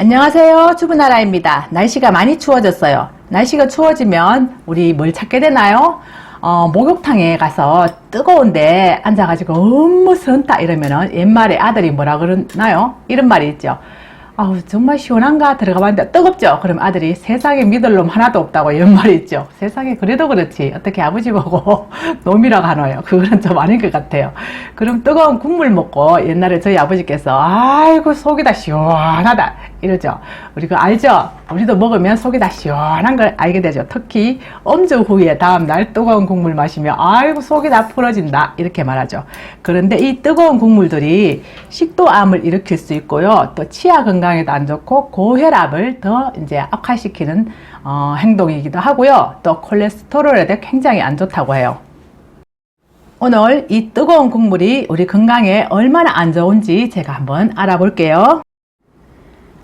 안녕하세요. 주부나라입니다. 날씨가 많이 추워졌어요. 날씨가 추워지면 우리 뭘 찾게 되나요? 목욕탕에 가서 뜨거운데 앉아가지고 엄무 선다 이러면은 옛말에 아들이 뭐라 그러나요? 이런 말이 있죠. 아우 정말 시원한가 들어가 봤는데 뜨겁죠? 그럼 아들이 세상에 믿을 놈 하나도 없다고 이런 말이 있죠. 세상에 그래도 그렇지 어떻게 아버지 보고 놈이라고 하노요? 그거는 좀 아닌 것 같아요. 그럼 뜨거운 국물 먹고 옛날에 저희 아버지께서 아이고 속이 다 시원하다 이러죠. 우리 그거 알죠? 우리도 먹으면 속이 다 시원한 걸 알게 되죠. 특히 음주 후에 다음날 뜨거운 국물 마시면 아이고 속이 다 풀어진다 이렇게 말하죠. 그런데 이 뜨거운 국물들이 식도암을 일으킬 수 있고요. 또 치아 건강에도 안 좋고 고혈압을 더 이제 악화시키는 행동이기도 하고요. 또 콜레스테롤에도 굉장히 안 좋다고 해요. 오늘 이 뜨거운 국물이 우리 건강에 얼마나 안 좋은지 제가 한번 알아볼게요.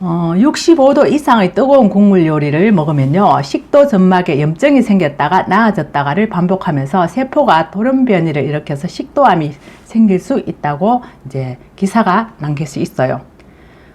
65도 이상의 뜨거운 국물 요리를 먹으면요, 식도 점막에 염증이 생겼다가 나아졌다가를 반복하면서 세포가 돌연변이를 일으켜서 식도암이 생길 수 있다고 이제 기사가 남길 수 있어요.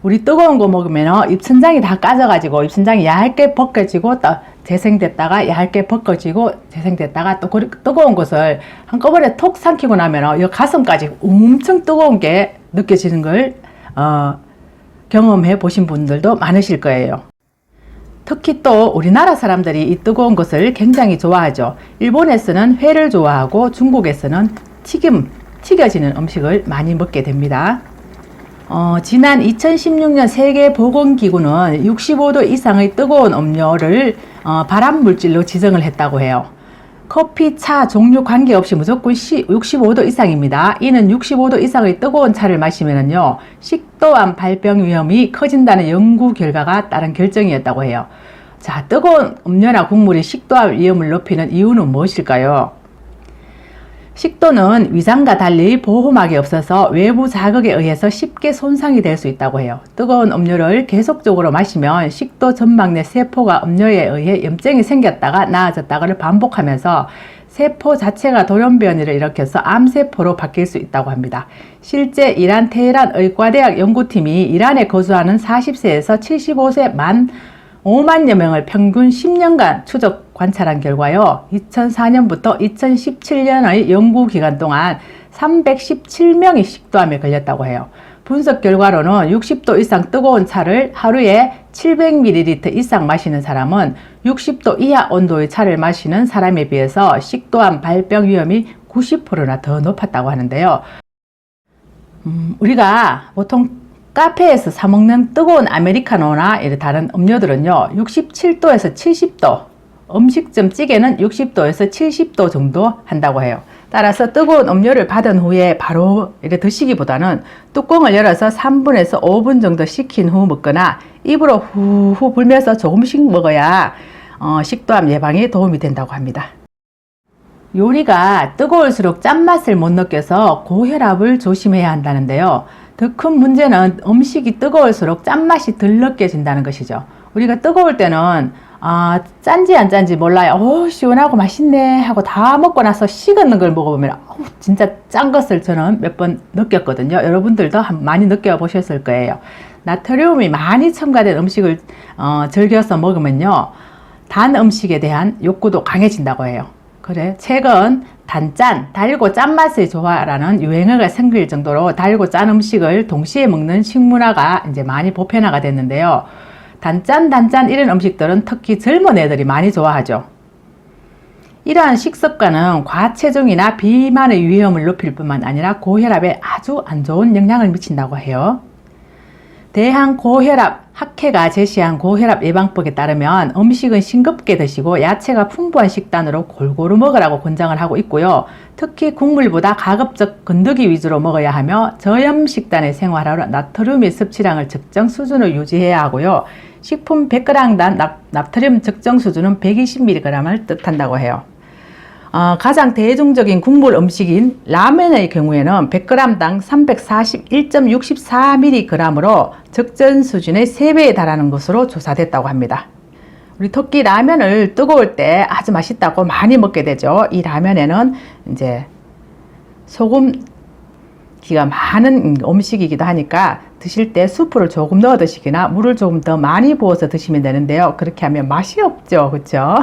우리 뜨거운 거 먹으면 입천장이 다 까져가지고 입천장이 얇게 벗겨지고 또 재생됐다가 얇게 벗겨지고 재생됐다가 또 뜨거운 것을 한꺼번에 톡 삼키고 나면 이 가슴까지 엄청 뜨거운 게 느껴지는 걸 경험해 보신 분들도 많으실 거예요. 특히 또 우리나라 사람들이 이 뜨거운 것을 굉장히 좋아하죠. 일본에서는 회를 좋아하고 중국에서는 튀겨지는 음식을 많이 먹게 됩니다. 지난 2016년 세계보건기구는 65도 이상의 뜨거운 음료를 발암물질로 지정을 했다고 해요. 커피, 차 종류 관계없이 무조건 65도 이상입니다. 이는 65도 이상의 뜨거운 차를 마시면요, 식도암 발병 위험이 커진다는 연구 결과가 따른 결정이었다고 해요. 자, 뜨거운 음료나 국물이 식도암 위험을 높이는 이유는 무엇일까요? 식도는 위장과 달리 보호막이 없어서 외부 자극에 의해서 쉽게 손상이 될 수 있다고 해요. 뜨거운 음료를 계속적으로 마시면 식도 점막 내 세포가 음료에 의해 염증이 생겼다가 나아졌다가를 반복하면서 세포 자체가 돌연변이를 일으켜서 암세포로 바뀔 수 있다고 합니다. 실제 이란 테헤란 의과대학 연구팀이 이란에 거주하는 40세에서 75세 만 5만여 명을 평균 10년간 추적 관찰한 결과요, 2004년부터 2017년의 연구 기간 동안 317명이 식도암에 걸렸다고 해요. 분석 결과로는 60도 이상 뜨거운 차를 하루에 700ml 이상 마시는 사람은 60도 이하 온도의 차를 마시는 사람에 비해서 식도암 발병 위험이 90%나 더 높았다고 하는데요. 우리가 보통 카페에서 사 먹는 뜨거운 아메리카노나 다른 음료들은요, 67도에서 70도, 음식점 찌개는 60도에서 70도 정도 한다고 해요. 따라서 뜨거운 음료를 받은 후에 바로 드시기보다는 뚜껑을 열어서 3분에서 5분 정도 식힌 후 먹거나 입으로 후후 불면서 조금씩 먹어야 식도암 예방에 도움이 된다고 합니다. 요리가 뜨거울수록 짠맛을 못 느껴서 고혈압을 조심해야 한다는데요. 더 큰 문제는 음식이 뜨거울수록 짠맛이 덜 느껴진다는 것이죠. 우리가 뜨거울 때는 짠지 안 짠지 몰라요. 시원하고 맛있네 하고 다 먹고 나서 식은 걸 먹어보면 진짜 짠 것을 저는 몇 번 느꼈거든요. 여러분들도 많이 느껴보셨을 거예요. 나트륨이 많이 첨가된 음식을 즐겨서 먹으면요, 단 음식에 대한 욕구도 강해진다고 해요. 그래, 최근 단짠, 달고 짠맛을 좋아라는 유행어가 생길 정도로 달고 짠 음식을 동시에 먹는 식문화가 이제 많이 보편화가 됐는데요. 단짠 이런 음식들은 특히 젊은 애들이 많이 좋아하죠. 이러한 식습관은 과체중이나 비만의 위험을 높일 뿐만 아니라 고혈압에 아주 안 좋은 영향을 미친다고 해요. 대한고혈압 학회가 제시한 고혈압 예방법에 따르면 음식은 싱겁게 드시고 야채가 풍부한 식단으로 골고루 먹으라고 권장을 하고 있고요. 특히 국물보다 가급적 건더기 위주로 먹어야 하며 저염 식단의 생활하로 나트륨의 섭취량을 적정 수준을 유지해야 하고요. 식품 100g당 나트륨 적정 수준은 120mg을 뜻한다고 해요. 가장 대중적인 국물 음식인 라면의 경우에는 100g당 341.64mg으로 적정 수준의 3배에 달하는 것으로 조사됐다고 합니다. 우리 특히 라면을 뜨거울 때 아주 맛있다고 많이 먹게 되죠. 이 라면에는 이제 소금 기가 많은 음식이기도 하니까 드실 때 수프를 조금 넣어 드시거나 물을 조금 더 많이 부어서 드시면 되는데요. 그렇게 하면 맛이 없죠. 그렇죠?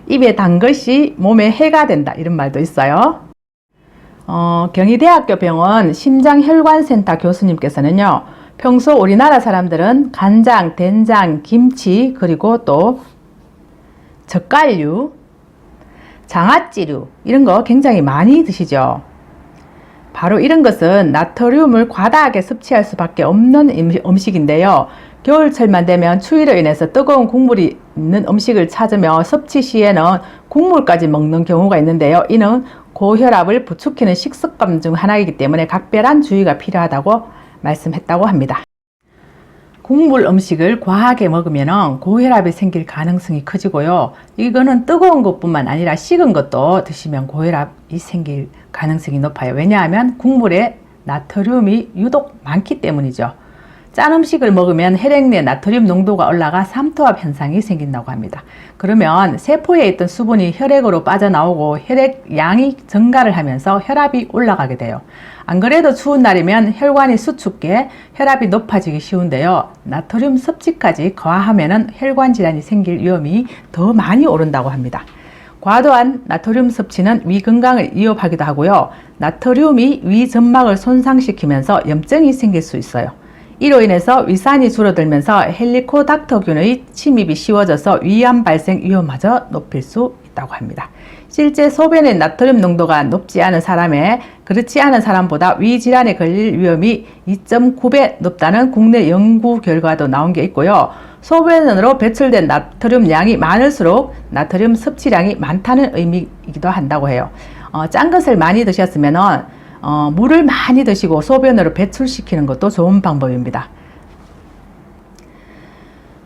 입에 단 것이 몸에 해가 된다, 이런 말도 있어요. 경희대학교 병원 심장혈관센터 교수님께서는요, 평소 우리나라 사람들은 간장, 된장, 김치, 그리고 또 젓갈류, 장아찌류 이런 거 굉장히 많이 드시죠. 바로 이런 것은 나트륨을 과다하게 섭취할 수밖에 없는 음식인데요. 겨울철만 되면 추위로 인해서 뜨거운 국물이 있는 음식을 찾으며 섭취 시에는 국물까지 먹는 경우가 있는데요. 이는 고혈압을 부추기는 식습관 중 하나이기 때문에 각별한 주의가 필요하다고 말씀했다고 합니다. 국물 음식을 과하게 먹으면 고혈압이 생길 가능성이 커지고요. 이거는 뜨거운 것뿐만 아니라 식은 것도 드시면 고혈압이 생길 가능성이 높아요. 왜냐하면 국물에 나트륨이 유독 많기 때문이죠. 짠 음식을 먹으면 혈액 내 나트륨 농도가 올라가 삼투압 현상이 생긴다고 합니다. 그러면 세포에 있던 수분이 혈액으로 빠져나오고 혈액 양이 증가를 하면서 혈압이 올라가게 돼요. 안 그래도 추운 날이면 혈관이 수축해 혈압이 높아지기 쉬운데요. 나트륨 섭취까지 과하면 혈관 질환이 생길 위험이 더 많이 오른다고 합니다. 과도한 나트륨 섭취는 위 건강을 위협하기도 하고요. 나트륨이 위 점막을 손상시키면서 염증이 생길 수 있어요. 이로 인해서 위산이 줄어들면서 헬리코닥터균의 침입이 쉬워져서 위암 발생 위험마저 높일 수 있다고 합니다. 실제 소변의 나트륨 농도가 높지 않은 사람에 그렇지 않은 사람보다 위 질환에 걸릴 위험이 2.9배 높다는 국내 연구 결과도 나온 게 있고요. 소변으로 배출된 나트륨 양이 많을수록 나트륨 섭취량이 많다는 의미이기도 한다고 해요. 짠 것을 많이 드셨으면 물을 많이 드시고 소변으로 배출시키는 것도 좋은 방법입니다.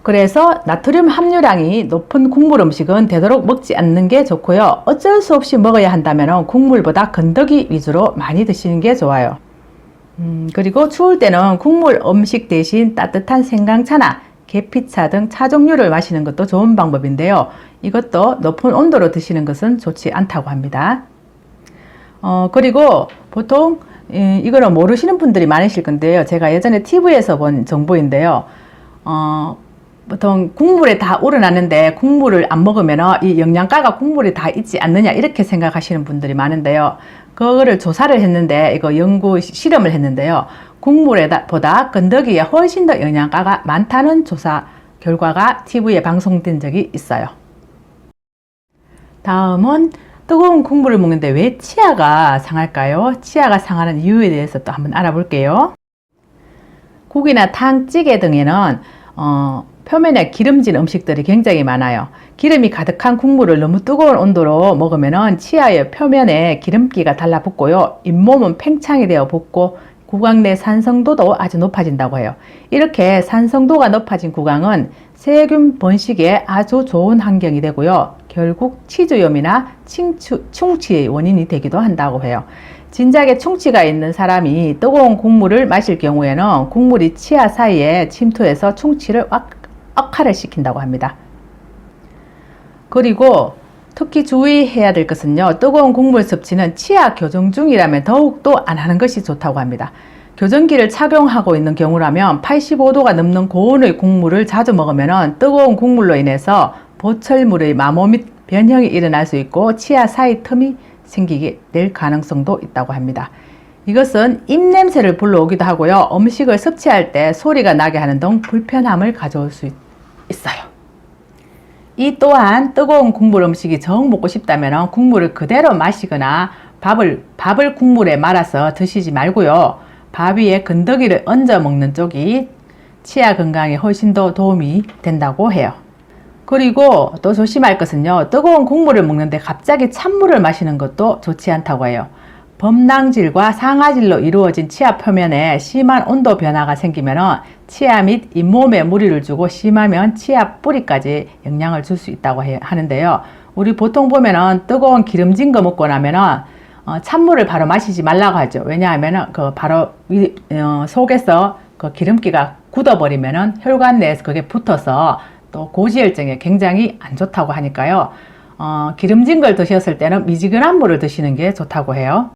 그래서 나트륨 함유량이 높은 국물 음식은 되도록 먹지 않는 게 좋고요. 어쩔 수 없이 먹어야 한다면 국물보다 건더기 위주로 많이 드시는 게 좋아요. 그리고 추울 때는 국물 음식 대신 따뜻한 생강차나 계피차 등 차 종류를 마시는 것도 좋은 방법인데요. 이것도 높은 온도로 드시는 것은 좋지 않다고 합니다. 그리고 보통 이거는 모르시는 분들이 많으실 건데요. 제가 예전에 TV에서 본 정보인데요. 보통 국물에 다 우러나는데 국물을 안 먹으면 이 영양가가 국물에 다 있지 않느냐 이렇게 생각하시는 분들이 많은데요. 그거를 조사를 했는데 이거 연구 실험을 했는데요. 국물보다 건더기에 훨씬 더 영양가가 많다는 조사 결과가 TV에 방송된 적이 있어요. 다음은 뜨거운 국물을 먹는데 왜 치아가 상할까요? 치아가 상하는 이유에 대해서 또 한번 알아볼게요. 국이나 탕, 찌개 등에는 표면에 기름진 음식들이 굉장히 많아요. 기름이 가득한 국물을 너무 뜨거운 온도로 먹으면 치아의 표면에 기름기가 달라붙고요. 잇몸은 팽창이 되어 붓고 구강 내 산성도도 아주 높아진다고 해요. 이렇게 산성도가 높아진 구강은 세균 번식에 아주 좋은 환경이 되고요. 결국 치주염이나 충치의 원인이 되기도 한다고 해요. 진작에 충치가 있는 사람이 뜨거운 국물을 마실 경우에는 국물이 치아 사이에 침투해서 충치를 악화를 시킨다고 합니다. 그리고 특히 주의해야 될 것은요. 뜨거운 국물 섭취는 치아 교정 중이라면 더욱더 안 하는 것이 좋다고 합니다. 교정기를 착용하고 있는 경우라면 85도가 넘는 고온의 국물을 자주 먹으면 뜨거운 국물로 인해서 보철물의 마모 및 변형이 일어날 수 있고 치아 사이 틈이 생기게 될 가능성도 있다고 합니다. 이것은 입냄새를 불러오기도 하고요. 음식을 섭취할 때 소리가 나게 하는 등 불편함을 가져올 수 있어요. 이 또한 뜨거운 국물 음식이 정 먹고 싶다면 국물을 그대로 마시거나 밥을 국물에 말아서 드시지 말고요. 밥 위에 건더기를 얹어 먹는 쪽이 치아 건강에 훨씬 더 도움이 된다고 해요. 그리고 또 조심할 것은요. 뜨거운 국물을 먹는데 갑자기 찬물을 마시는 것도 좋지 않다고 해요. 범랑질과 상아질로 이루어진 치아 표면에 심한 온도 변화가 생기면 치아 및 잇몸에 무리를 주고 심하면 치아 뿌리까지 영향을 줄 수 있다고 하는데요. 우리 보통 보면은 뜨거운 기름진 거 먹고 나면은 찬물을 바로 마시지 말라고 하죠. 왜냐하면은 바로 속에서 그 기름기가 굳어버리면은 혈관 내에서 그게 붙어서 또 고지혈증에 굉장히 안 좋다고 하니까요. 기름진 걸 드셨을 때는 미지근한 물을 드시는 게 좋다고 해요.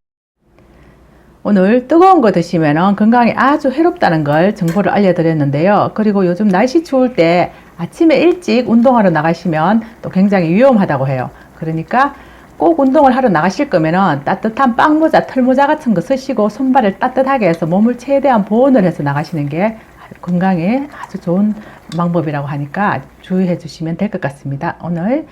오늘 뜨거운 거 드시면 건강에 아주 해롭다는 걸 정보를 알려드렸는데요. 그리고 요즘 날씨 추울 때 아침에 일찍 운동하러 나가시면 또 굉장히 위험하다고 해요. 그러니까 꼭 운동을 하러 나가실 거면 따뜻한 빵모자, 털모자 같은 거 쓰시고 손발을 따뜻하게 해서 몸을 최대한 보온을 해서 나가시는 게 건강에 아주 좋은 방법이라고 하니까 주의해 주시면 될 것 같습니다. 오늘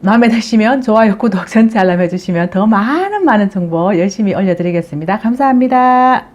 마음에 드시면 좋아요, 구독, 전체 알람 해주시면 더 많은 정보 열심히 올려드리겠습니다. 감사합니다.